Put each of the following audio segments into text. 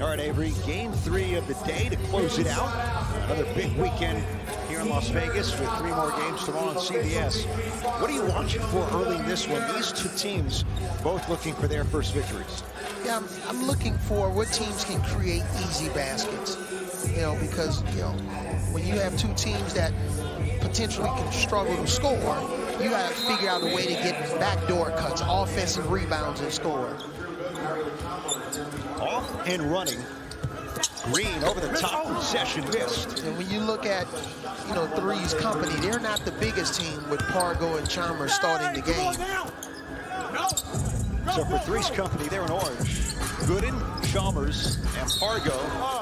All right, Avery, game 3 of the day to close it out. Another big weekend here in Las Vegas with 3 more games tomorrow on CBS. What are you watching for early in this one? These two teams both looking for their first victories. Yeah, I'm looking for what teams can create easy baskets. You know, because, you know, when you have two teams that potentially can struggle to score, you got to figure out a way to get backdoor cuts, offensive rebounds, and score. Off and running. Green over the top, possession missed. And when you look at, you know, 3's company, they're not the biggest team with Pargo and Chalmers starting the game. So for 3's company, they're in orange. Gooden, Chalmers, and Pargo.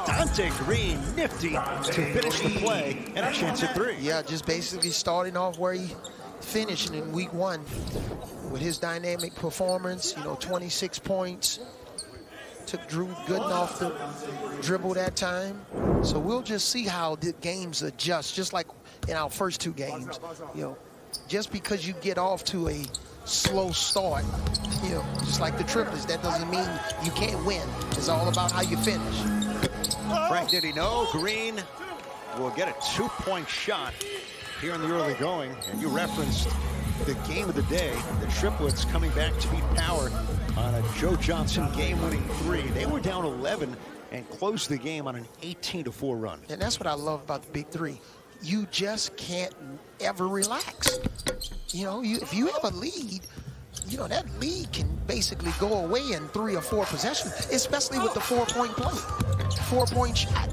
Dante Green, nifty to finish the play and a chance at 3. Yeah, just basically starting off where he finished in week 1 with his dynamic performance, you know, 26 points. Took Drew Gooden off the dribble that time. So we'll just see how the games adjust, just like in our first 2 games. You know, just because you get off to a slow start, you know, just like the triplets, that doesn't mean you can't win. It's all about how you finish. Frank, did he know? Green will get a 2-point shot here in the early going. And you referenced the game of the day, the triplets coming back to beat Power on a Joe Johnson game-winning 3. They were down 11 and closed the game on an 18-4 run. And that's what I love about the Big 3. You just can't ever relax. You know, if you have a lead, you know, that lead can basically go away in 3 or 4 possessions, especially with the 4-point play, 4-point shot.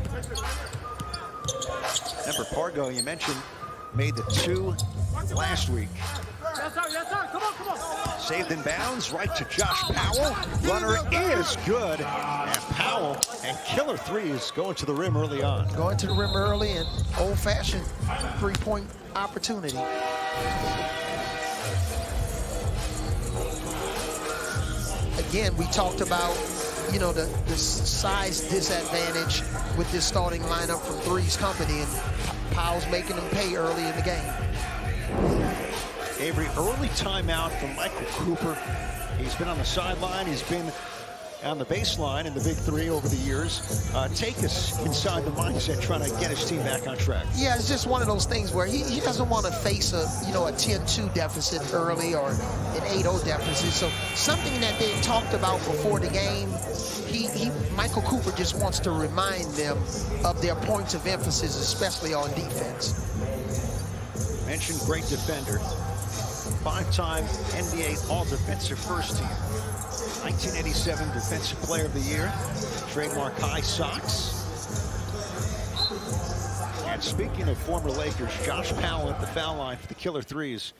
Remember, Pargo, you mentioned, made the 2 last week. Yes, sir. Yes, sir. Come on. Saved in bounds, right to Josh Powell. Runner is good. And Powell and killer 3s going to the rim early on. Going to the rim early and old-fashioned 3-point opportunity. Again, we talked about, you know, the size disadvantage with this starting lineup from 3's company, and Powell's making them pay early in the game. Avery, early timeout from Michael Cooper. He's been on the sideline. He's been on the baseline in the Big 3 over the years. Take us inside the mindset trying to get his team back on track. Yeah, it's just one of those things where he doesn't want to face a, you know, a 10-2 deficit early or an 8-0 deficit. So something that they talked about before the game, Michael Cooper just wants to remind them of their points of emphasis, especially on defense. Mentioned great defender. 5-time NBA All-Defensive First Team. 1987 Defensive Player of the Year. Trademark high socks. And speaking of former Lakers, Josh Powell at the foul line for the killer 3's.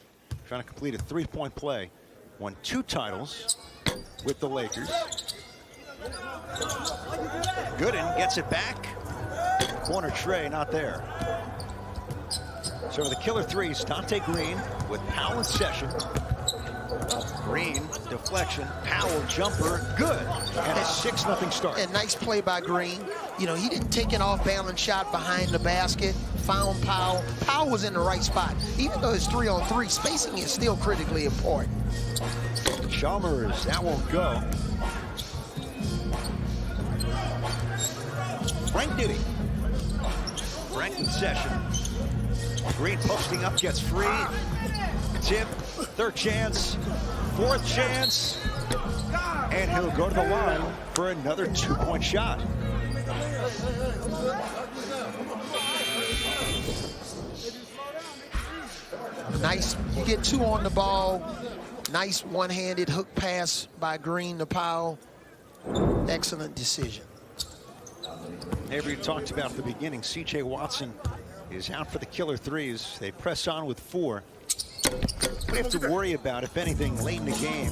Trying to complete a 3-point play. Won 2 titles with the Lakers. Gooden gets it back. Corner tray, not there. So the killer 3's, Dante Green with Powell in session. Green, deflection, Powell jumper, good. And a 6-0 start. And nice play by Green. You know, he didn't take an off-balance shot behind the basket, found Powell. Powell was in the right spot. Even though it's 3-on-3, spacing is still critically important. Chalmers, that won't go. Frank Diddy. Frank in session. Green posting up, gets free. Tip, 3rd chance, 4th chance. And he'll go to the line for another 2-point shot. Nice, you get 2 on the ball. Nice one-handed hook pass by Green to Powell. Excellent decision. Avery talked about at the beginning, C.J. Watson is out for the killer 3's. They press on with 4. What do you have to worry about, if anything, late in the game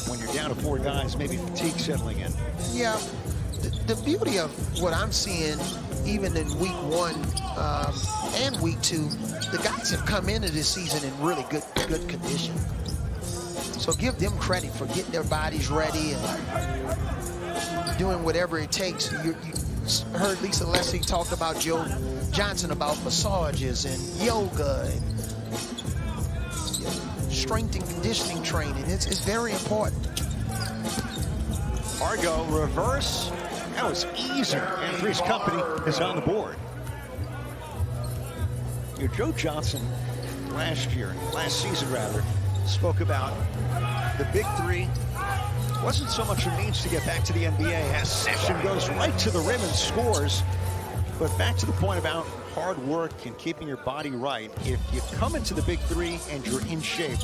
when you're down to 4 guys, maybe fatigue settling in? Yeah, the beauty of what I'm seeing, even in week 1 and week 2, the guys have come into this season in really good condition. So give them credit for getting their bodies ready and doing whatever it takes. You heard Lisa Leslie talk about Joe Johnson about massages and yoga and strength and conditioning training. It's very important. Pargo reverse, That was easy, and 3's company is on the board. Joe Johnson last season rather, spoke about the big three wasn't so much a means to get back to the NBA as Session goes right to the rim and scores. But back to the point about hard work and keeping your body right. If you come into the big three and you're in shape,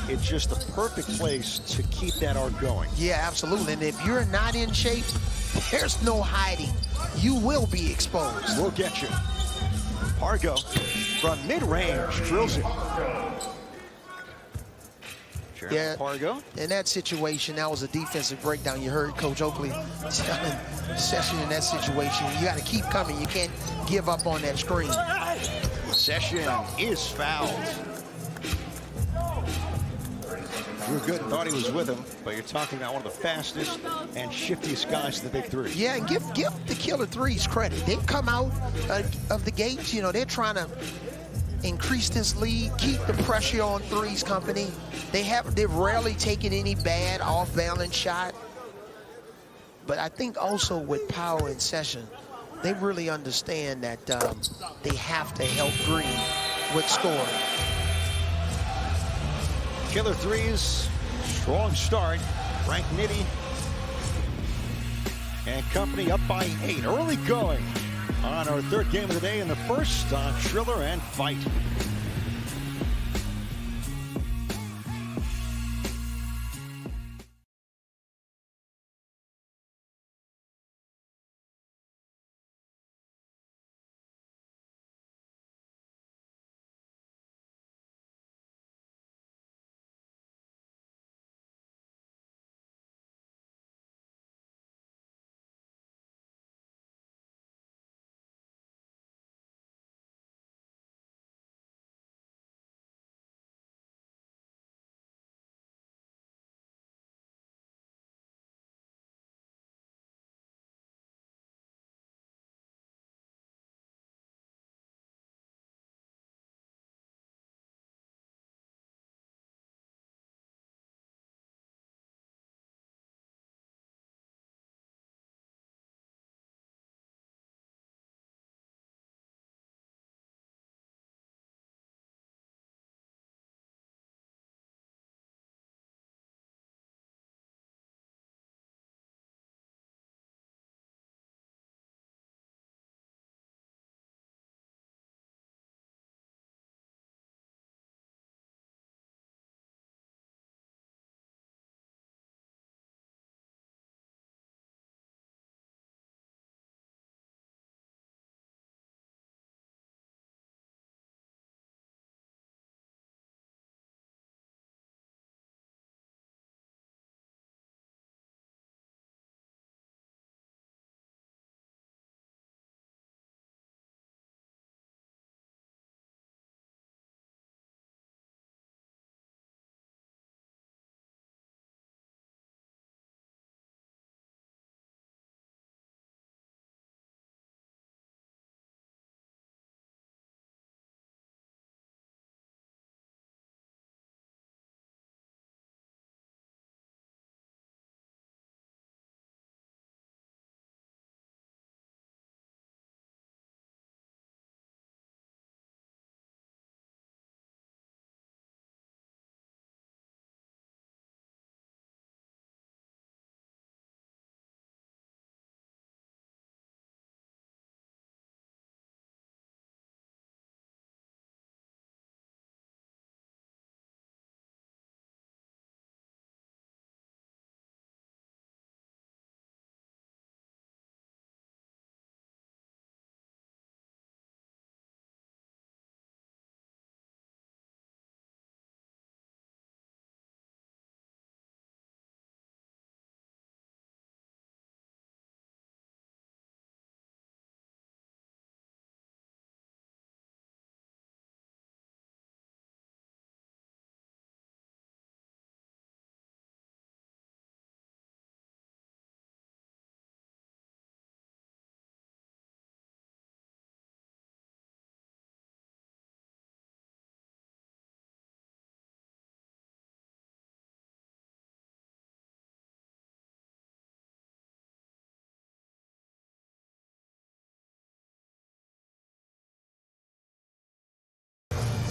it's just the perfect place to keep that arc going. Yeah, absolutely. And if you're not in shape, there's no hiding. You will be exposed. We'll get you. Pargo from mid-range drills it. Yeah, Pargo. in that situation, that was a defensive breakdown. You heard Coach Oakley telling Session in that situation, you got to keep coming. You can't give up on that screen. Session is fouled. Drew Gooden thought he was with him, but you're talking about one of the fastest and shiftiest guys in the big three. Yeah, and give the Killer 3's credit. They've come out of the gates. You know, they're trying to increase this lead, keep the pressure on 3's company. They've rarely taken any bad off-balance shot. But I think also with Power and Session, they really understand that they have to help Green with scoring. Killer 3's strong start. Frank Nitti and company up by 8. Early going on our third game of the day, in the first on Triller and Fight.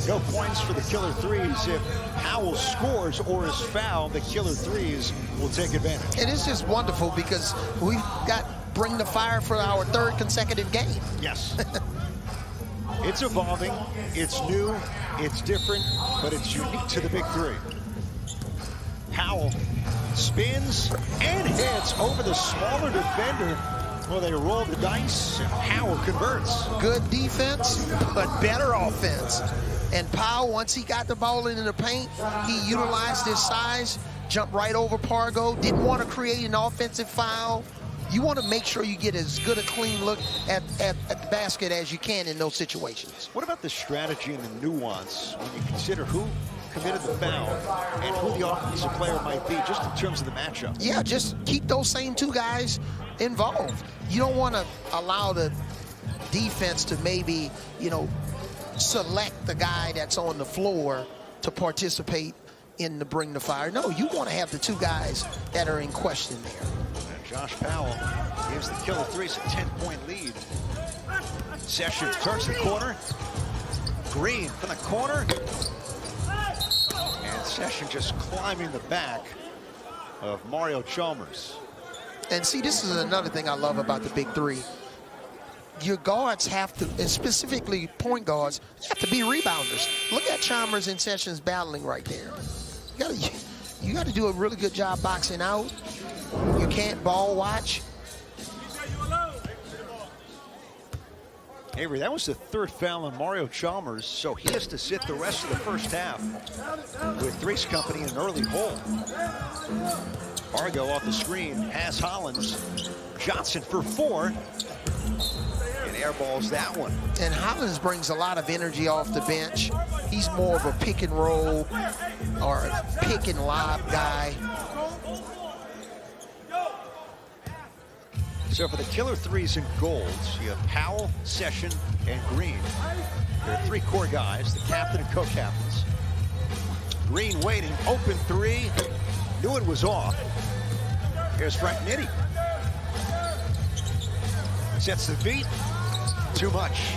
No points for the killer threes. If Powell scores or is fouled, the killer threes will take advantage. And it's just wonderful because we've got Bring the Fire for our 3rd consecutive game. Yes. It's evolving, it's new, it's different, but it's unique to the Big 3. Powell spins and hits over the smaller defender. Well, they roll the dice, and Powell converts. Good defense, but better offense. And Powell, once he got the ball into the paint, he utilized his size, jumped right over Pargo, didn't want to create an offensive foul. You want to make sure you get as good a clean look at the basket as you can in those situations. What about the strategy and the nuance when you consider who committed the foul and who the offensive player might be, just in terms of the matchup? Yeah, just keep those same 2 guys involved. You don't want to allow the defense to maybe, select the guy that's on the floor to participate in the Bring the Fire. No, you want to have the 2 guys that are in question there. Josh Powell gives the killer threes a 10-point lead. Sessions turns the corner. Green from the corner. And Sessions just climbing the back of Mario Chalmers. And see, this is another thing I love about the Big 3. Your guards have to, and specifically point guards, have to be rebounders. Look at Chalmers and Sessions battling right there. You got to do a really good job boxing out. You can't ball watch. Avery, that was the 3rd foul on Mario Chalmers, so he has to sit the rest of the first half with 3's company in an early hole. Argo off the screen has Hollins. Johnson for 4. And airballs that one. And Hollins brings a lot of energy off the bench. He's more of a pick and roll or a pick and lob guy. So for the killer threes in golds, you have Powell, Session, and Green. There are 3 core guys, the captain and co-captains. Green waiting, open 3. Knew it was off. Here's Frank Nitti. Sets the beat. Too much.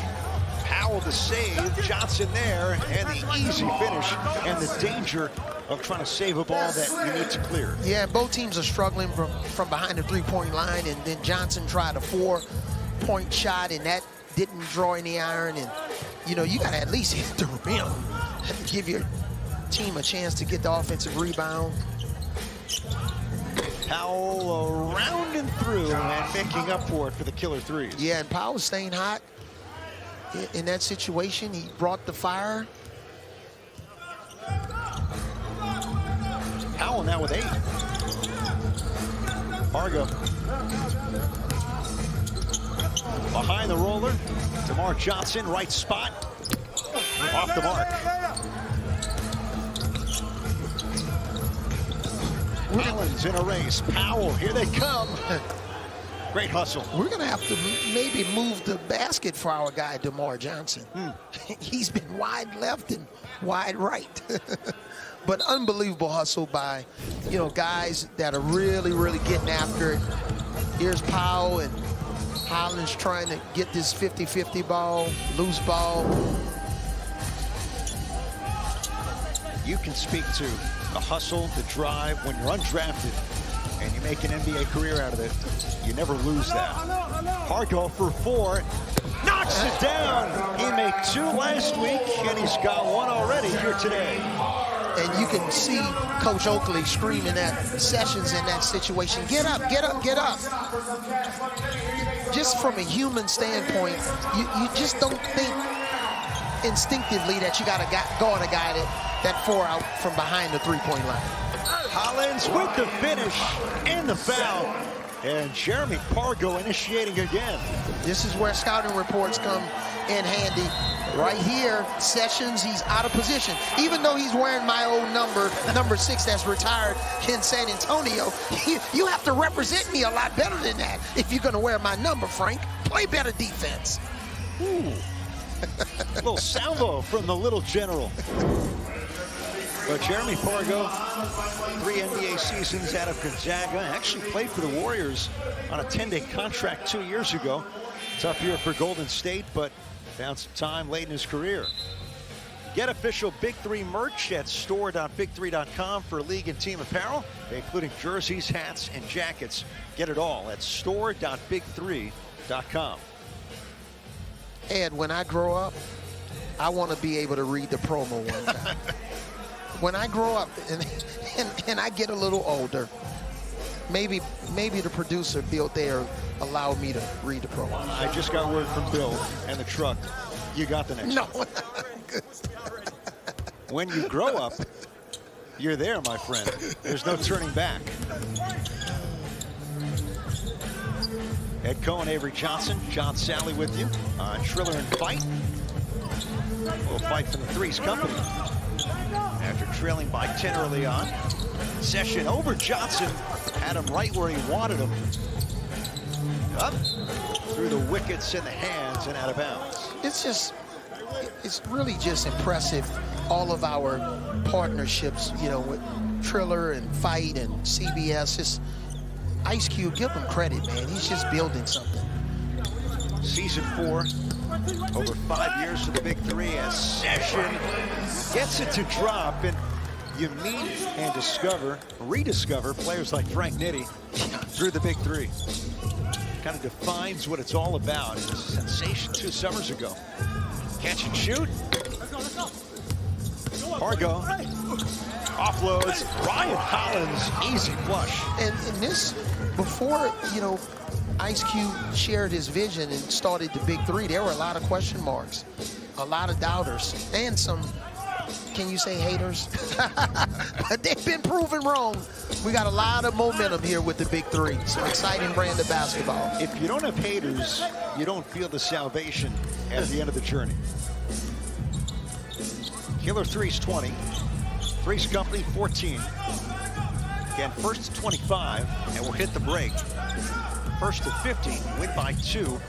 Powell to save, Johnson there, and the easy finish, and the danger of trying to save a ball that you need to clear. Yeah, both teams are struggling from behind the 3-point line, and then Johnson tried a 4-point shot, and that didn't draw any iron. And, you got to at least hit the rim to give your team a chance to get the offensive rebound. Powell around and through and making up for it for the killer threes. Yeah, and Powell's staying hot in that situation. He brought the fire. Powell now with 8. Argo. Behind the roller. DeMar Johnson, right spot. Off the mark. Allen's in a race. Powell, here they come. Great hustle. We're going to have to maybe move the basket for our guy, DeMar Johnson. He's been wide left and wide right. But unbelievable hustle by, guys that are really, really getting after it. Here's Powell and Hollins trying to get this 50-50 ball, loose ball. You can speak to the hustle, the drive when you're undrafted and you make an NBA career out of it. You never lose that. Hargo for 4. Knocks it down. He made 2 last week, and he's got 1 already here today. And you can see Coach Oakley screaming at Sessions in that situation. Get up, get up, get up. Just from a human standpoint, you just don't think instinctively that you got to guard a guy that 4 out from behind the 3-point line. Hollins with the finish and the foul. And Jeremy Pargo initiating again. This is where scouting reports come in handy. Right here, Sessions, he's out of position. Even though he's wearing my old number 6 that's retired in San Antonio, you have to represent me a lot better than that if you're going to wear my number, Frank. Play better defense. Ooh. A little salvo from the little general. But Jeremy Pargo, 3 NBA seasons out of Gonzaga, actually played for the Warriors on a 10-day contract 2 years ago. Tough year for Golden State, but found some time late in his career. Get official Big 3 merch at store.big3.com for league and team apparel, including jerseys, hats, and jackets. Get it all at store.big3.com. Ed, when I grow up, I want to be able to read the promo one time. When I grow up and I get a little older, maybe the producer, Bill Thayer, allowed me to read the promo. I just got word from Bill and the truck. You got the next No. one. When you grow up, you're there, my friend. There's no turning back. Ed Cohen, Avery Johnson, John Sally with you on Triller and Fight. We'll fight for the 3's company. After trailing by 10 early on, Session over Johnson, had him right where he wanted him. Up through the wickets in the hands and out of bounds. It's really just impressive, all of our partnerships, you know, with Triller and Fight and CBS. It's Ice Cube, give him credit, man. He's just building something. Season 4, over 5 years for the Big 3 as Session gets it to drop, and you meet and rediscover players like Frank Nitti through the Big 3. Kind of defines what it's all about. It was a sensation 2 summers ago. Catch and shoot. Pargo offloads. Ryan Collins, easy flush. And this, before, you know, Ice Cube shared his vision and started the Big 3, there were a lot of question marks, a lot of doubters, and some, can you say haters? But they've been proven wrong. We got a lot of momentum here with the Big 3. So exciting brand of basketball. If you don't have haters, you don't feel the salvation at the end of the journey. Killer 3's 20. 3's company 14. Again, first to 25, and we'll hit the break. First to 50, win by 2,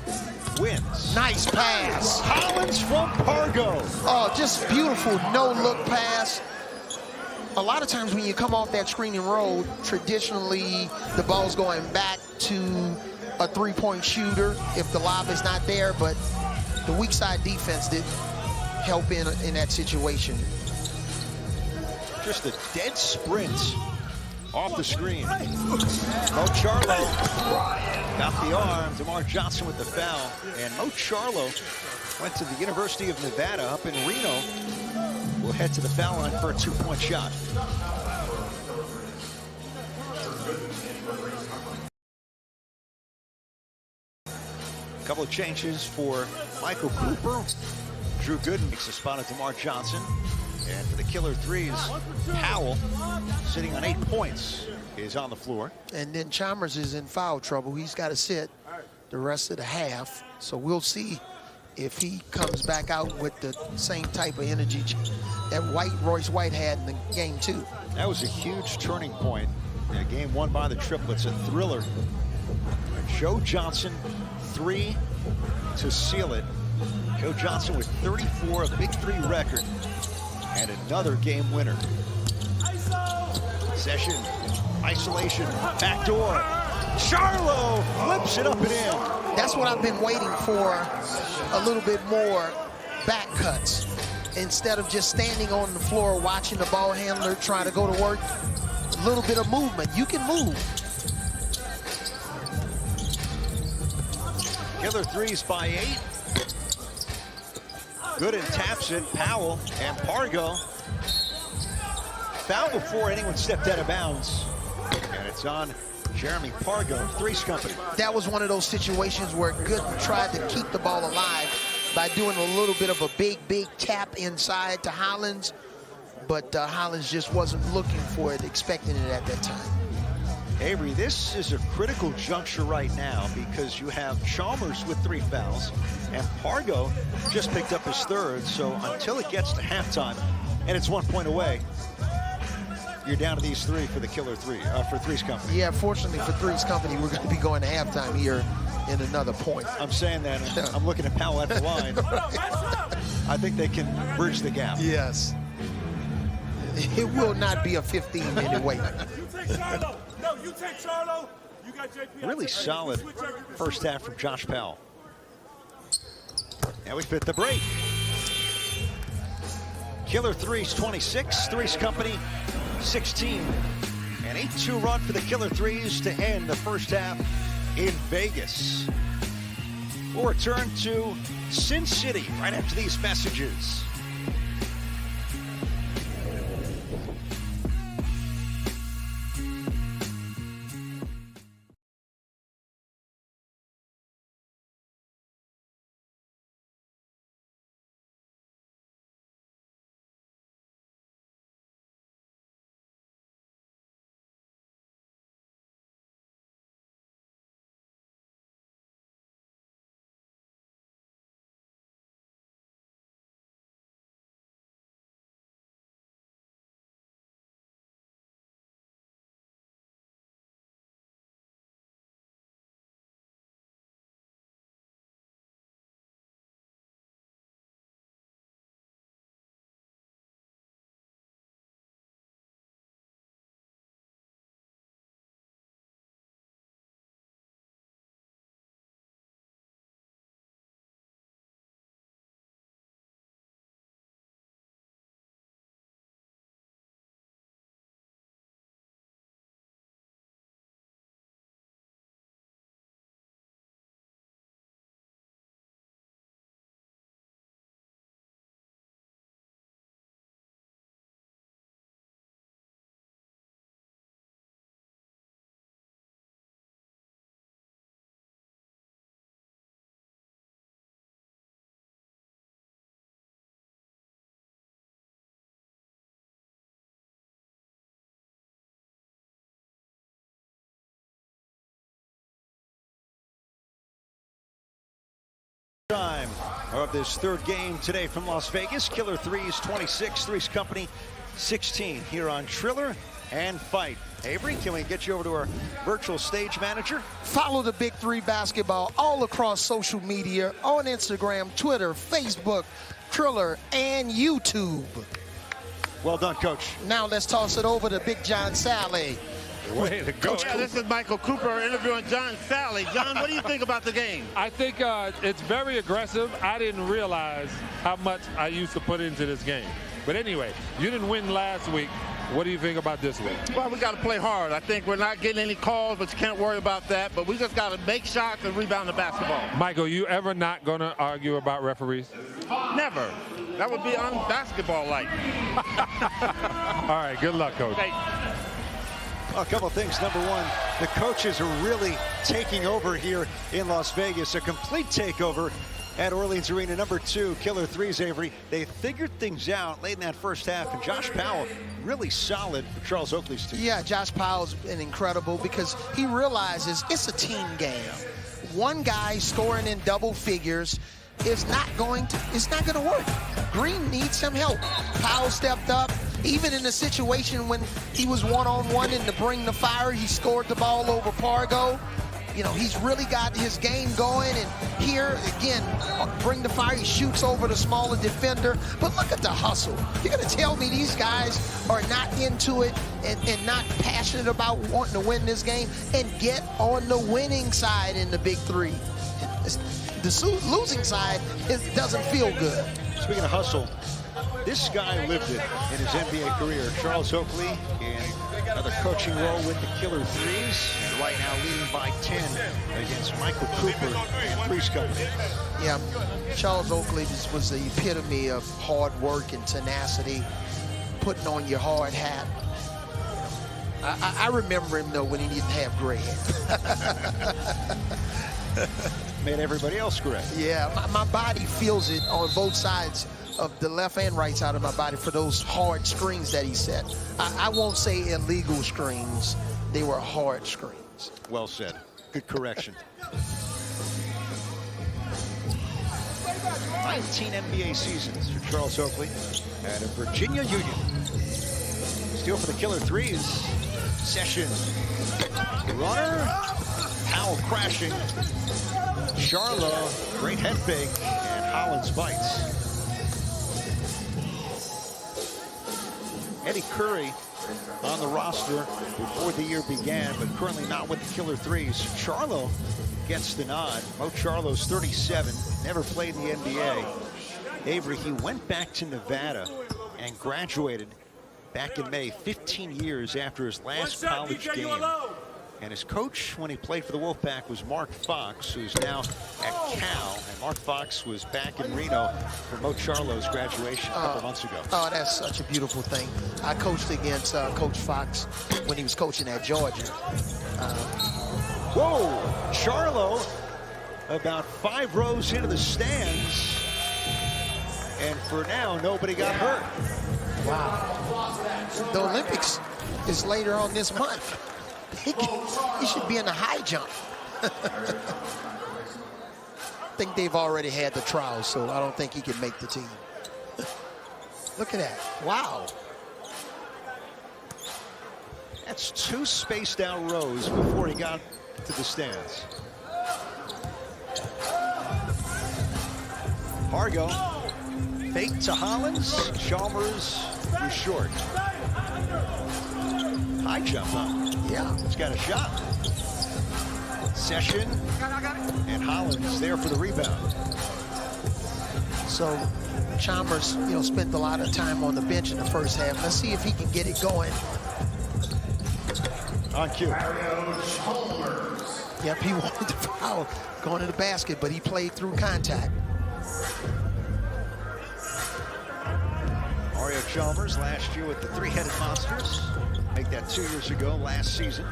wins. Nice pass. Collins from Pargo. Oh, just beautiful no-look pass. A lot of times when you come off that screen and roll, traditionally the ball's going back to a three-point shooter if the lob is not there, but the weak side defense did help in that situation. Just a dead sprint off the screen. Mo Charlo got the arm. DeMar Johnson with the foul. And Mo Charlo went to the University of Nevada up in Reno. We'll head to the foul line for a 2-point shot. A couple of changes for Michael Cooper. Drew Gooden makes a spot at DeMar Johnson. And for the Killer 3's, Powell, sitting on 8 points, is on the floor. And then Chalmers is in foul trouble. He's got to sit the rest of the half. So we'll see if he comes back out with the same type of energy that Royce White had in the game 2. That was a huge turning point in a game won by the triplets, a thriller. Joe Johnson, 3 to seal it. Joe Johnson with 34, a Big 3 record, and another game winner. Session, isolation, backdoor. Charlo flips it up and in. That's what I've been waiting for, a little bit more back cuts. Instead of just standing on the floor watching the ball handler try to go to work, a little bit of movement. You can move. Killer 3's by 8. Gooden taps it. Powell and Pargo. Foul before anyone stepped out of bounds. And it's on Jeremy Pargo, 3's company. That was one of those situations where Gooden tried to keep the ball alive by doing a little bit of a big tap inside to Hollins. But Hollins just wasn't looking for it, expecting it at that time. Avery, this is a critical juncture right now because you have Chalmers with 3 fouls and Pargo just picked up his 3rd. So until it gets to halftime, and it's 1 point away, you're down to these 3 for the Killer 3, for 3's company. Yeah, fortunately for 3's company, we're going to be going to halftime here in another point. I'm saying that, and I'm looking at Powell at the line. I think they can bridge the gap. Yes. It will not be a 15-minute wait. You take Charlo. You got JP. Really solid first half from Josh Powell. And we fit the break. Killer 3's 26, 3's Company 16. An 8-2 run for the Killer 3's to end the first half in Vegas. We'll return to Sin City right after these messages. Time of this third game today from Las Vegas. Killer 3's 26, 3's Company 16 here on Triller and Fight. Avery, can we get you over to our virtual stage manager? Follow the Big 3 basketball all across social media on Instagram, Twitter, Facebook, Triller, and YouTube. Well done, Coach. Now let's toss it over to Big John Sally. Way to go. Yeah, this is Michael Cooper interviewing John Sally. John, what do you think about the game? I think it's very aggressive. I didn't realize how much I used to put into this game. But anyway, you didn't win last week. What do you think about this week? Well, we got to play hard. I think we're not getting any calls, but you can't worry about that. But we just got to make shots and rebound the basketball. Michael, you ever not going to argue about referees? Never. That would be un-basketball-like. All right, good luck, Coach. Hey. A couple things. Number one, the coaches are really taking over here in Las Vegas. A complete takeover at Orleans Arena. Number two, Killer 3's, Avery. They figured things out late in that first half, and Josh Powell really solid for Charles Oakley's team. Yeah, Josh Powell's been incredible because he realizes it's a team game. One guy scoring in double figures is not going to work. Green needs some help. Powell stepped up. Even in the situation when he was one-on-one and to bring the fire, he scored the ball over Pargo. You know, he's really got his game going, and here, again, bring the fire, he shoots over the smaller defender. But look at the hustle. You're going to tell me these guys are not into it and not passionate about wanting to win this game and get on the winning side in the Big 3. The losing side doesn't feel good. Speaking of hustle, this guy lived it in his NBA career. Charles Oakley in another coaching role with the Killer 3's. And right now leading by 10 against Michael Cooper and 3's Company. Yeah, Charles Oakley was the epitome of hard work and tenacity, putting on your hard hat. I remember him, though, when he didn't have gray hair. Made everybody else gray. Yeah, my body feels it on both sides of the left and right side of my body for those hard screens that he set. I won't say illegal screens. They were hard screens. Well said. Good correction. 19 NBA seasons for Charles Oakley at a Virginia Union. Steal for the Killer 3's. Session. Runner. Powell crashing. Charlo, great head fake, and Hollins bites. Eddie Curry on the roster before the year began, but currently not with the Killer 3's. Charlo gets the nod. Mo Charlo's 37, never played in the NBA. Avery, he went back to Nevada and graduated back in May, 15 years after his last One shot, college DJ, you game. alone. And his coach when he played for the Wolfpack was Mark Fox, who's now at Cal. And Mark Fox was back in Reno for Mo Charlo's graduation a couple months ago. Oh, that's such a beautiful thing. I coached against Coach Fox when he was coaching at Georgia. Whoa, Charlo about 5 rows into the stands. And for now, nobody got hurt. Wow. The Olympics is later on this month. He should be in the high jump. I think they've already had the trials, so I don't think he can make the team. Look at that. Wow. That's 2 spaced out rows before he got to the stands. Hargo, fake to Hollins. Chalmers was short. High jump, huh? Yeah. He's got a shot. Session and Hollins there for the rebound. So Chalmers, spent a lot of time on the bench in the first half. Let's see if he can get it going. On cue. Yep, he wanted to foul going to the basket, but he played through contact. Mario Chalmers last year with the 3-headed Monsters. Make that 2 years ago, last season.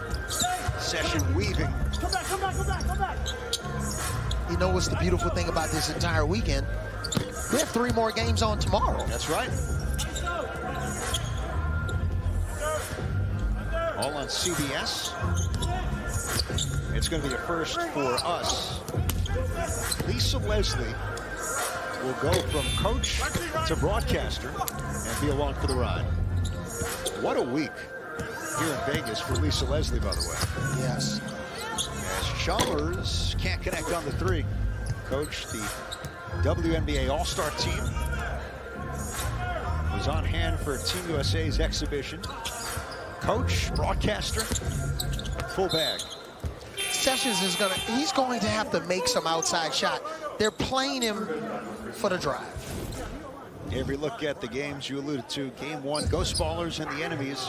Session weaving. Come back, come back, come back, come back. You know what's the beautiful thing about this entire weekend? We have 3 more games on tomorrow. That's right. All on CBS. It's going to be a first for us. Lisa Leslie will go from coach to broadcaster and be along for the ride. What a week here in Vegas for Lisa Leslie, by the way. Yes. As Chalmers can't connect on the 3. Coach, the WNBA All-Star team, was on hand for Team USA's exhibition. Coach, broadcaster, full bag. Sessions he's going to have to make some outside shot. They're playing him for the drive. Every look at the games you alluded to, game 1, Ghost Ballers and the Enemies,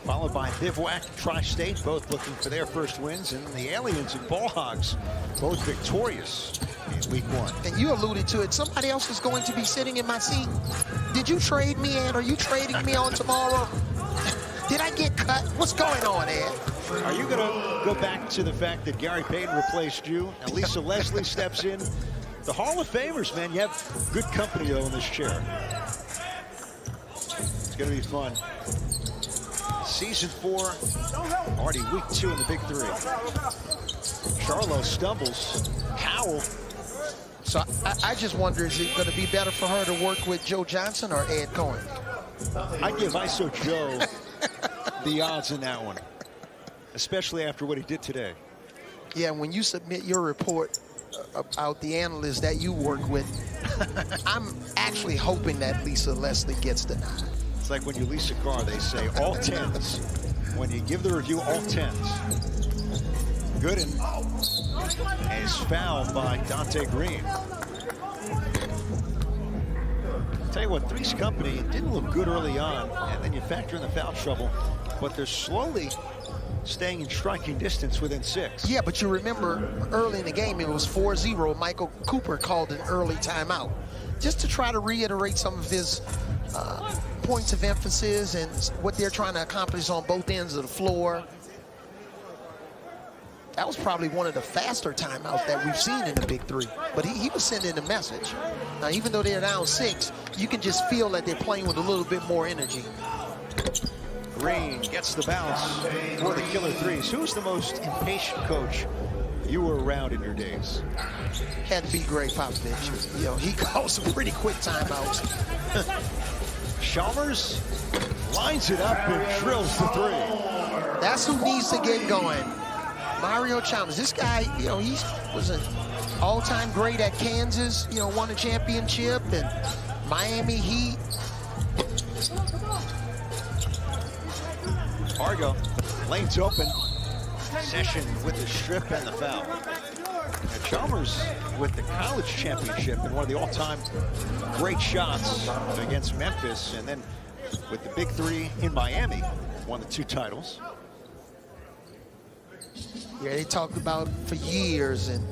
followed by Bivouac, Tri-State, both looking for their first wins, and the Aliens and Ball Hogs, both victorious in week 1. And you alluded to it. Somebody else is going to be sitting in my seat. Did you trade me, Ed? Are you trading me on tomorrow? Did I get cut? What's going on, Ed? Are you going to go back to the fact that Gary Payton replaced you and Lisa Leslie steps in? The Hall of Famers, man, you have good company, though, in this chair. It's going to be fun. Season 4, already week 2 in the Big 3. Charlo stumbles. Howell. So I just wonder, is it going to be better for her to work with Joe Johnson or Ed Cohen? I'd give ISO Joe the odds in that one, especially after what he did today. Yeah, when you submit your report about the analysts that you work with, I'm actually hoping that Lisa Leslie gets the nod. It's like when you lease a car, they say all 10s. When you give the review, all 10s. Gooden is fouled by Dante Green. Tell you what, 3's company didn't look good early on, and then you factor in the foul trouble, but they're slowly staying in striking distance within 6. Yeah, but you remember early in the game, it was 4-0. Michael Cooper called an early timeout just to try to reiterate some of his points of emphasis and what they're trying to accomplish on both ends of the floor. That was probably one of the faster timeouts that we've seen in the Big 3. But he was sending a message. Now, even though they're down 6, you can just feel that they're playing with a little bit more energy. Green gets the bounce for the killer 3s. Who's the most impatient coach you were around in your days? Had to be Greg Popovich. You know, he called some pretty quick timeouts. Chalmers lines it up and drills the 3. That's who needs to get going. Mario Chalmers. This guy, you know, he was an all-time great at Kansas, you know, won a championship, and Miami Heat. Argo, lane's open. Session with the strip and the foul. And Chalmers with the college championship and one of the all-time great shots against Memphis, and then with the Big Three in Miami, won the 2 titles. Yeah, they talked about for years, and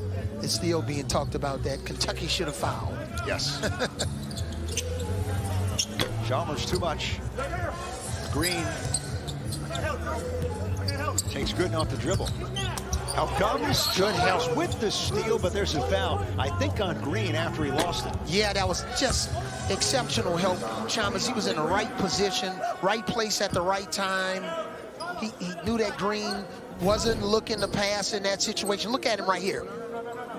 it's still being talked about that Kentucky should have fouled. Yes. Chalmers too much. Green takes Gooden off the dribble. Help comes. Good help with the steal, but there's a foul, I think, on Green after he lost it. Yeah, that was just exceptional help. Chalmers, he was in the right position, right place at the right time. He knew that Green wasn't looking to pass in that situation. Look at him right here.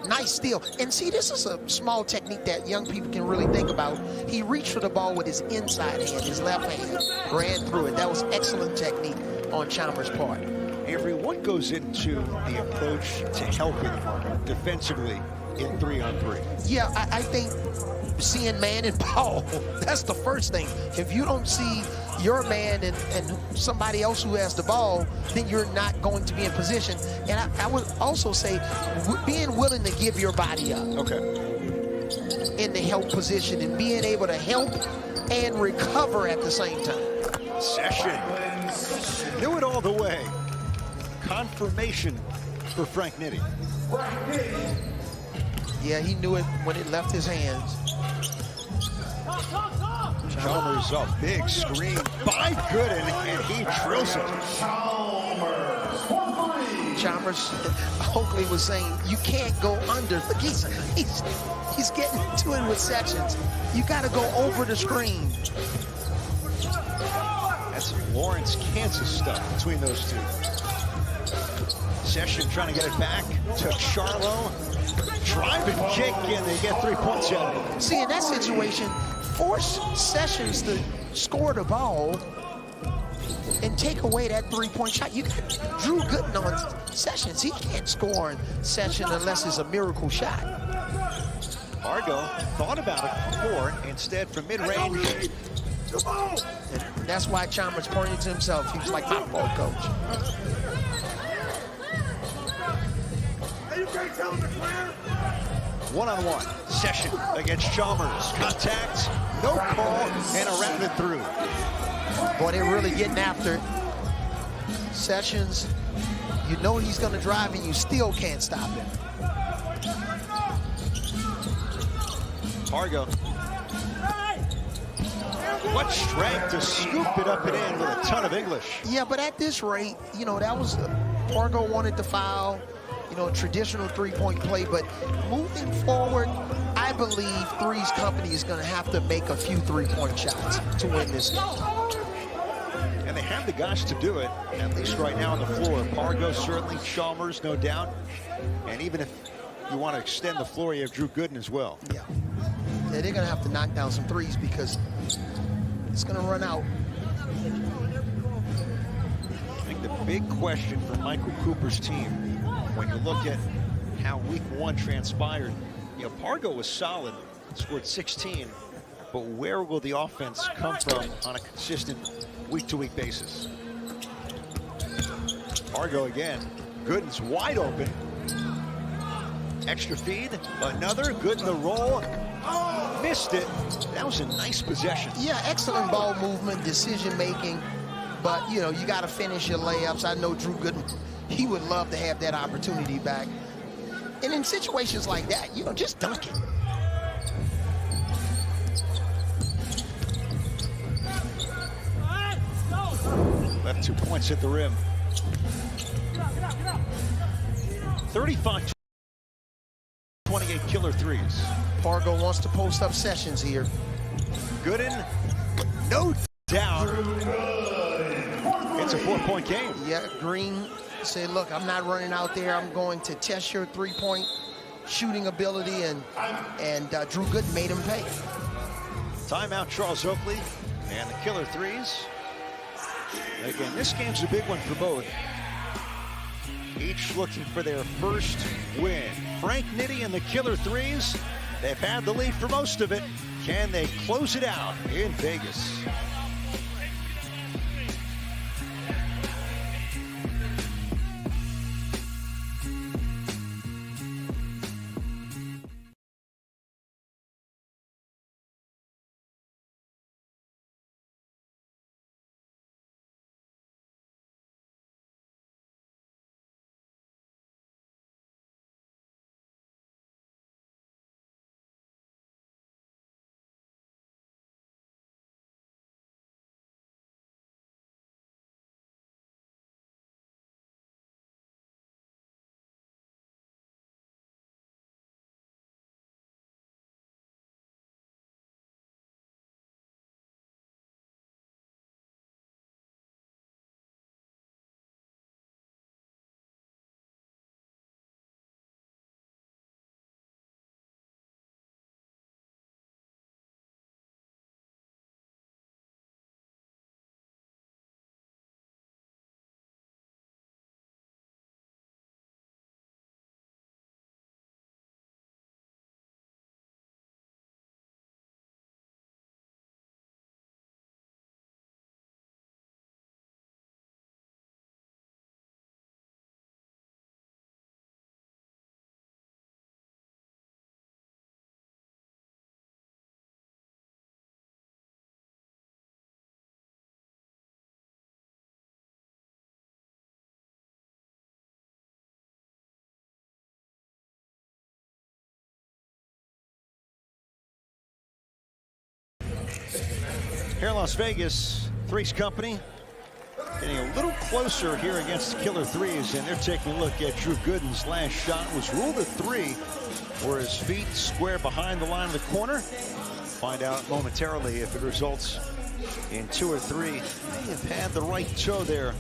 Nice steal. And see, this is a small technique that young people can really think about. He reached for the ball with his inside hand, his left hand, ran through it. That was excellent technique on Chalmers' part. Avery, what goes into the approach to helping defensively in 3-on-3? Yeah, I think seeing man and ball, that's the first thing. If you don't see your man and somebody else who has the ball, then you're not going to be in position. And I would also say being willing to give your body up in the help position and being able to help and recover at the same time. Session knew it all the way. Confirmation for Frank Nitti. Yeah, he knew it when it left his hands. Chalmers, a big screen by Gooden, and he drills it. Chalmers, Oakley was saying, you can't go under. Look, he's getting to it with Sessions. You got to go over the screen. That's Lawrence, Kansas stuff between those two. Session trying to get it back to Charlo. Drive and kick, and they get 3 points out of it. See, in that situation, force Sessions to score the ball and take away that 3-point shot. You got Drew Gooden on Sessions. He can't score on Session unless it's a miracle shot. Argo thought about it before, instead from mid-range. And that's why Chalmers pointed to himself. He was like my ball coach. One-on-one. Session against Chalmers. Contact, no call, and around it through. Boy, they're really getting after it. Sessions, you know he's going to drive, and you still can't stop him. Argo. What strength to scoop it up and in with a ton of English. Yeah, but at this rate, you know, that was Argo wanted to foul. You know, traditional 3-point play, but moving forward, I believe 3's company is going to have to make a few 3-point shots to win this game. And they have the guys to do it, at least right now on the floor. Pargo, certainly, Chalmers, no doubt. And even if you want to extend the floor, you have Drew Gooden as well. Yeah, they're going to have to knock down some threes because it's going to run out. I think the big question for Michael Cooper's team, when you look at how week 1 transpired, you know, Pargo was solid, scored 16, but where will the offense come from on a consistent week-to-week basis? Pargo again, Gooden's wide open. Extra feed, another, good in the roll. Missed it. That was a nice possession. Yeah, excellent ball movement, decision-making, but, you know, you got to finish your layups. I know Drew Gooden, he would love to have that opportunity back. And in situations like that, you know, just dunk it. Left 2 points at the rim. 35-28 killer threes. Pargo wants to post up Sessions here. Gooden, no doubt. It's a 4-point game. Yeah, Green said, look, I'm not running out there. I'm going to test your 3-point shooting ability, and Drew Gooden made him pay. Timeout, Charles Oakley, and the killer threes. Again, this game's a big one for both. Each looking for their first win. Frank Nitti and the killer threes, they've had the lead for most of it. Can they close it out in Vegas? Here in Las Vegas, 3's company getting a little closer here against Killer 3's, and they're taking a look at Drew Gooden's last shot. Was ruled a 3, where his feet square behind the line of the corner. Find out momentarily if it results in 2 or 3. May have had the right toe there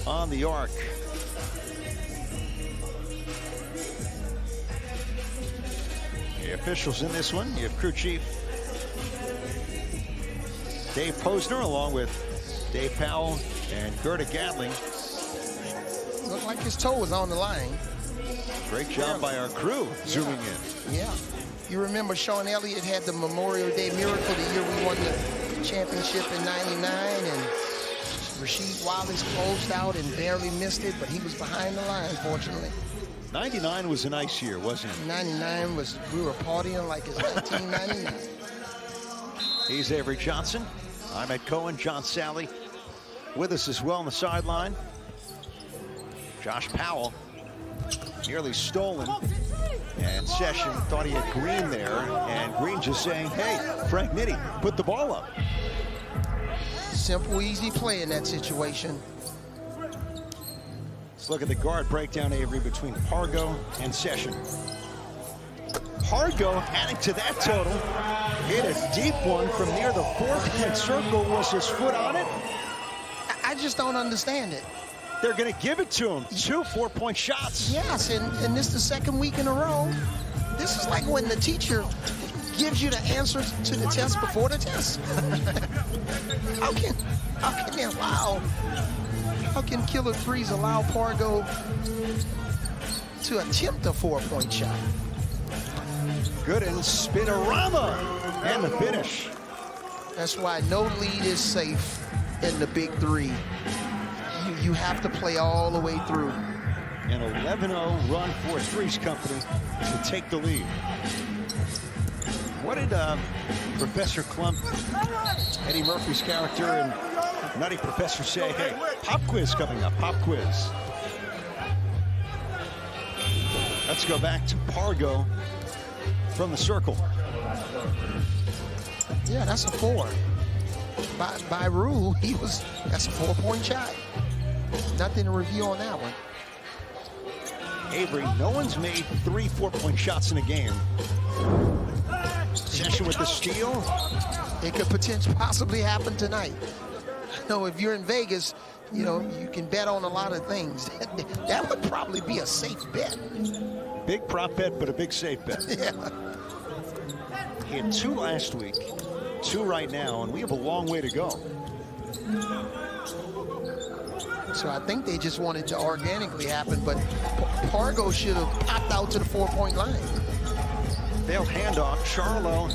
on the arc. The officials in this one, you have crew chief Dave Posner along with Dave Powell and Gerda Gatling. Looked like his toe was on the line. Great job by our crew zooming in. Yeah. You remember Sean Elliott had the Memorial Day miracle the year we won the championship in '99, and Rasheed Wallace closed out and barely missed it, but he was behind the line, fortunately. 99 was a nice year, wasn't it? 99 was, we were partying like it's 1999. He's Avery Johnson. I'm Ed Cohen. John Sally with us as well on the sideline. Josh Powell nearly stolen, and Session thought he had Green there, and Green just saying, hey, Frank Nitti, put the ball up. Simple, easy play in that situation. Let's look at the guard breakdown, Avery, between Pargo and Session. Pargo adding to that total. Hit a deep one from near the 4-point circle. Was his foot on it? I just don't understand it. They're going to give it to him. 2 4-point shots. Yes, and this is the second week in a row. This is like when the teacher gives you the answers to the test before the test. How can Killer 3's allow Pargo to attempt a 4-point shot? Gooden, spinorama, and the finish. That's why no lead is safe in the Big 3. You have to play all the way through. An 11-0 run for 3's company to take the lead. What did Professor Klump, Eddie Murphy's character, and Nutty Professor say? Hey, pop quiz coming up, pop quiz. Let's go back to Pargo from the circle. Yeah, that's a 4. By rule, that's a 4-point shot. Nothing to review on that one. Avery, no one's made 3 4-point shots in a game. Session with the steal. It could possibly happen tonight. No, if you're in Vegas, you know, you can bet on a lot of things. That would probably be a safe bet. Big prop bet, but a big safe bet. Yeah. He had 2 last week, 2 right now, and we have a long way to go. So I think they just wanted to organically happen, but Pargo should have popped out to the 4-point line. Failed handoff. Charlo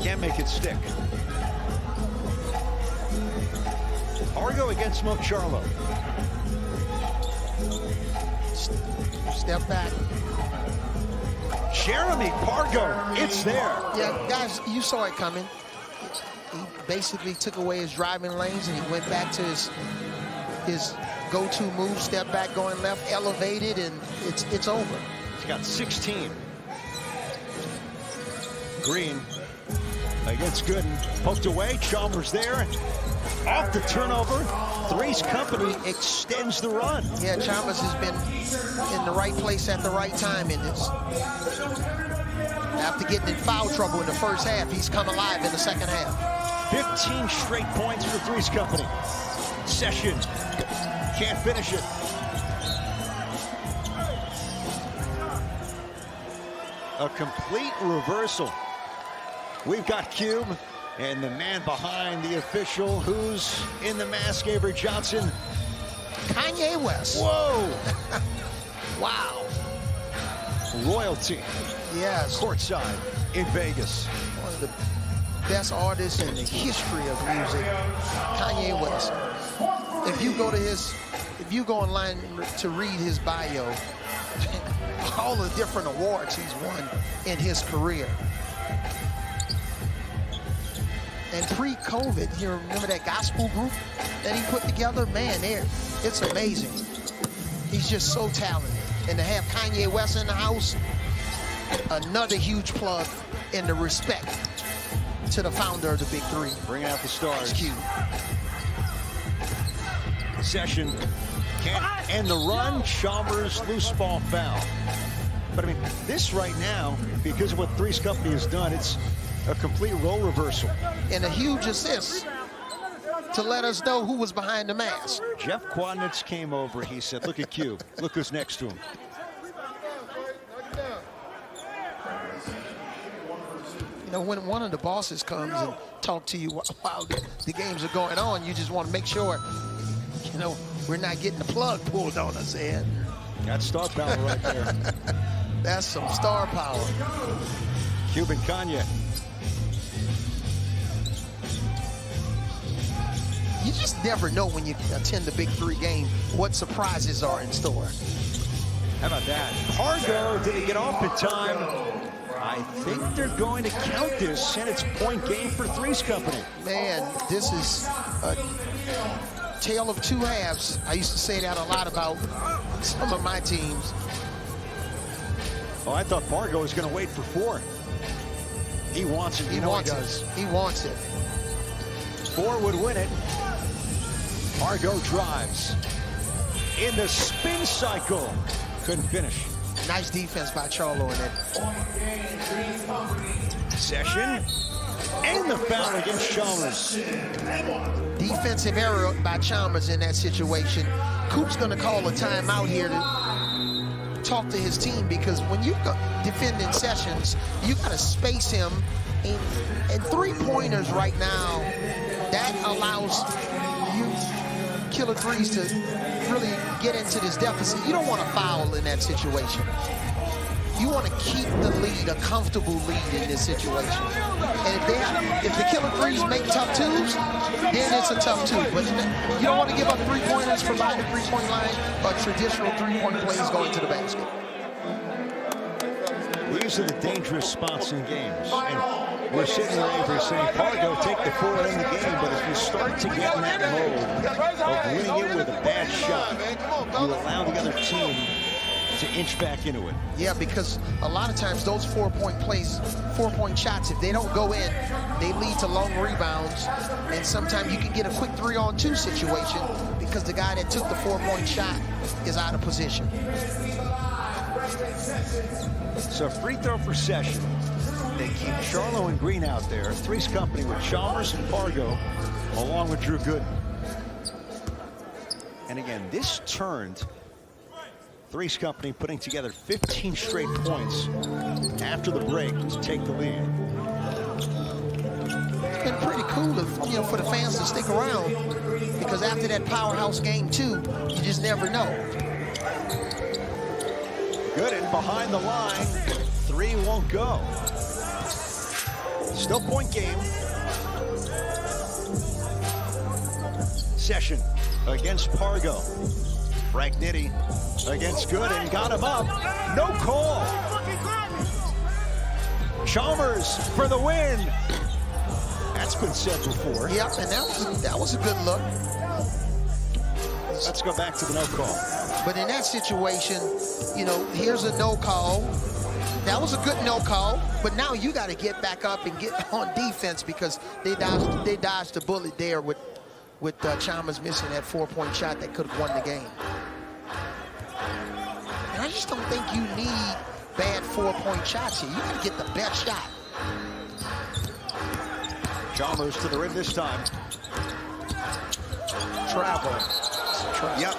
can't make it stick. Pargo against Smoke Charlo. Step back. Jeremy Pargo, it's there. Yeah, guys, you saw it coming. He basically took away his driving lanes and he went back to his go-to move, step back, going left, elevated, and it's over. He's got 16. Green against Gooden, poked away. Chalmers there, off the turnover. 3's company extends the run. Yeah, Chalmers has been in the right place at the right time in this. After getting in foul trouble in the first half, he's come alive in the second half. 15 straight points for 3's company. Session can't finish it. A complete reversal. We've got Cube and the man behind the official, who's in the mask, Avery Johnson. Kanye West. Whoa. Wow. Royalty. Yes. Courtside in Vegas. One of the best artists in the history of music, Kanye West. If you go online to read his bio, all the different awards he's won in his career. And pre-COVID, you remember that gospel group that he put together? Man, it's amazing. He's just so talented. And to have Kanye West in the house, another huge plug in the respect to the founder of the Big Three. Bringing out the stars. It's cute. Session can't end the run. Chalmers, loose ball foul. But I mean, this right now, because of what 3's company has done, it's a complete role reversal. And a huge assist to let us know who was behind the mask. Jeff Quadnitz came over. He said, look at Q. Look who's next to him. You know, when one of the bosses comes and talk to you while the games are going on, you just want to make sure, you know, we're not getting the plug pulled on us, Ed. That's star power right there. That's some star power. Cuban Kanye. You just never know when you attend the Big Three game what surprises are in store. How about that? Pargo, did he get off in time? I think they're going to count this, and it's point game for 3's company. Man, this is a tale of two halves. I used to say that a lot about some of my teams. Oh, I thought Pargo was going to wait for 4. He wants it. He wants it. He wants it. 4 would win it. Pargo drives in the spin cycle. Couldn't finish. Nice defense by Charlo in that. Session and the foul against Chalmers. Defensive error by Chalmers in that situation. Coop's going to call a timeout here to talk to his team, because when you defend in Sessions, you got to space him. And three-pointers right now, that allows you Killer 3's to really get into this deficit. You don't want to foul in that situation. You want to keep the lead, a comfortable lead in this situation. And if the Killer 3's make tough twos, then it's a tough two. But you don't want to give up three-pointers from behind the three-point line, but traditional three-point plays going to the basket. These are the dangerous spots in games. And we're sitting there, Avery, saying, Pargo, take the 4 in the game, but if you start to get in that mode of winning it with a bad shot, you allow the other team to inch back into it. Yeah, because a lot of times those 4-point plays, 4-point shots, if they don't go in, they lead to long rebounds. And sometimes you can get a quick 3-on-2 situation because the guy that took the 4-point shot is out of position. So free throw for Session. They keep Charlo and Green out there. 3's company with Chalmers and Pargo, along with Drew Gooden. And again, this turned 3's company putting together 15 straight points after the break to take the lead. It's been pretty cool if, you know, for the fans to stick around, because after that powerhouse game 2, you just never know. Gooden behind the line. 3 won't go. Still point game. Session against Pargo. Frank Nitti against Gooden. Got him up. No call. Chalmers for the win. That's been said before. Yep, and that was a good look. Let's go back to the no call. But in that situation, you know, here's a no call. That was a good no call, but now you got to get back up and get on defense, because they dodged the bullet there with Chalmers missing that 4-point shot that could have won the game. And I just don't think you need bad 4-point shots here. You got to get the best shot. Chalmers to the rim this time. Travel. Yep.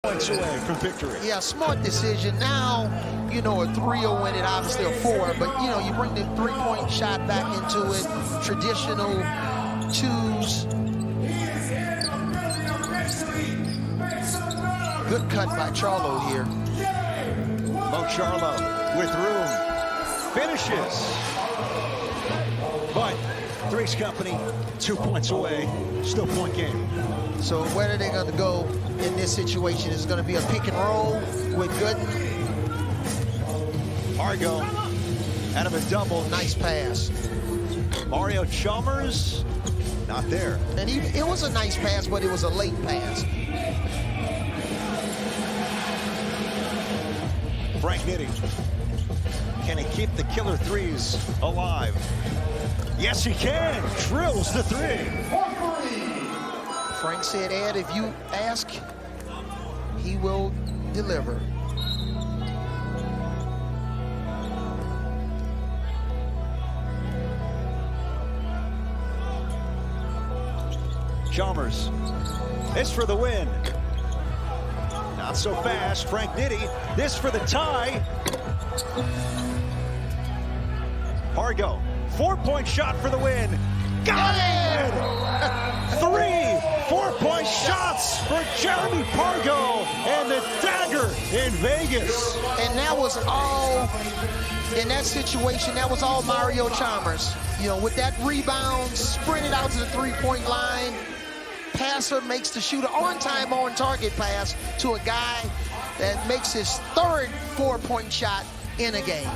Points away from victory. Yeah, smart decision. Now, you know, a 3 will win it, obviously a 4, but, you know, you bring the 3-point shot back into it, traditional 2s. Good cut by Charlo here. Mo Charlo with room. finishes. But 3's company 2 points away. Still point game. So where are they going to go in this situation? Is going to be a pick and roll with Gooden. Argo out of a double. Nice pass. Mario Chalmers, not there. And it was a nice pass, but it was a late pass. Frank Nitti. Can he keep the killer 3's alive? Yes, he can. Drills the 3. Frank said, Ed, if you ask, he will deliver. Chalmers. This for the win. Not so fast. Frank Nitti. This for the tie. Argo. 4-point shot for the win. Got it! 3 4-point shots for Jeremy Pargo and the dagger in Vegas. And that was all, in that situation, that was all Mario Chalmers. You know, with that rebound, sprinted out to the 3-point line. Passer makes the shooter on-time, on-target pass to a guy that makes his third 4-point shot in a game.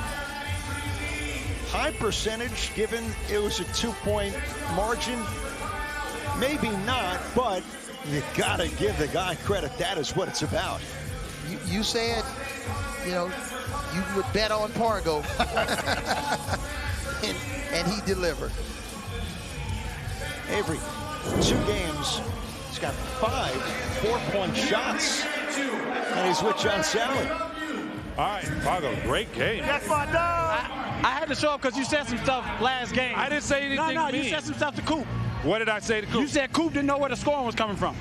High percentage, given it was a 2-point margin. Maybe not, but you gotta give the guy credit. That is what it's about. You said, you know, you would bet on Pargo, and he delivered. Avery, 2 games. He's got 5 4-point shots, and he's with John Sally. All right, Pargo, great game. That's my dog. I had to show up because you said some stuff last game. I didn't say anything No, mean. you said some stuff to Coop. What did I say to Coop? You said Coop didn't know where the scoring was coming from.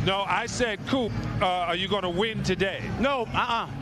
No, I said, Coop, are you going to win today? No,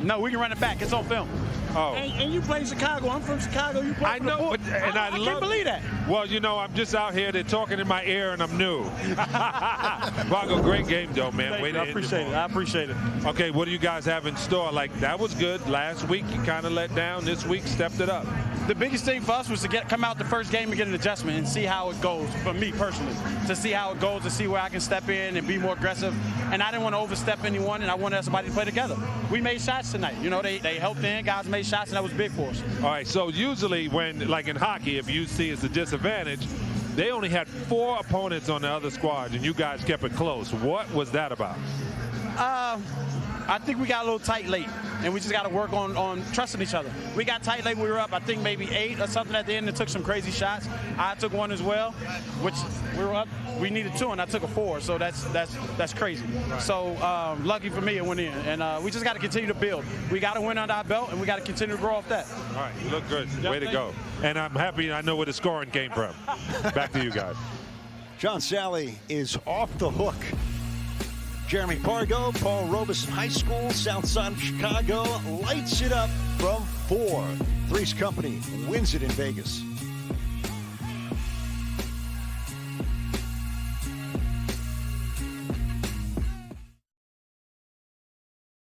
no, we can run it back. It's on film. Oh. And you play in Chicago. I'm from Chicago. You play I know, for the but, and I can't love believe that. Well, you know, I'm just out here. They're talking in my ear, and I'm new. Pargo, great game, though, man. I appreciate it. I appreciate it. Okay, what do you guys have in store? Like, that was good. Last week, you kind of let down. This week, stepped it up. The biggest thing for us was to come out the first game and get an adjustment and see how it goes, for me personally, to see how it goes, to see where I can step in and be more aggressive. And I didn't want to overstep anyone, and I wanted everybody to play together. We made shots tonight. You know, they helped in, guys made shots, and that was big for us. All right, so usually when, like in hockey, if you see it's a disadvantage, they only had 4 opponents on the other squad, and you guys kept it close. What was that about? I think we got a little tight late, and we just got to work on trusting each other. We got tight late when we were up, I think maybe 8 or something at the end, and took some crazy shots. I took one as well, which we were up. We needed 2, and I took a 4, so that's crazy. Right. So lucky for me, it went in, and we just got to continue to build. We got to win under our belt, and we got to continue to grow off that. All right, you look good. Way to go. And I'm happy I know where the scoring came from. Back to you guys. John Sally is off the hook. Jeremy Pargo, Paul Robeson High School, south side of Chicago, lights it up from 4. 3's company wins it in Vegas.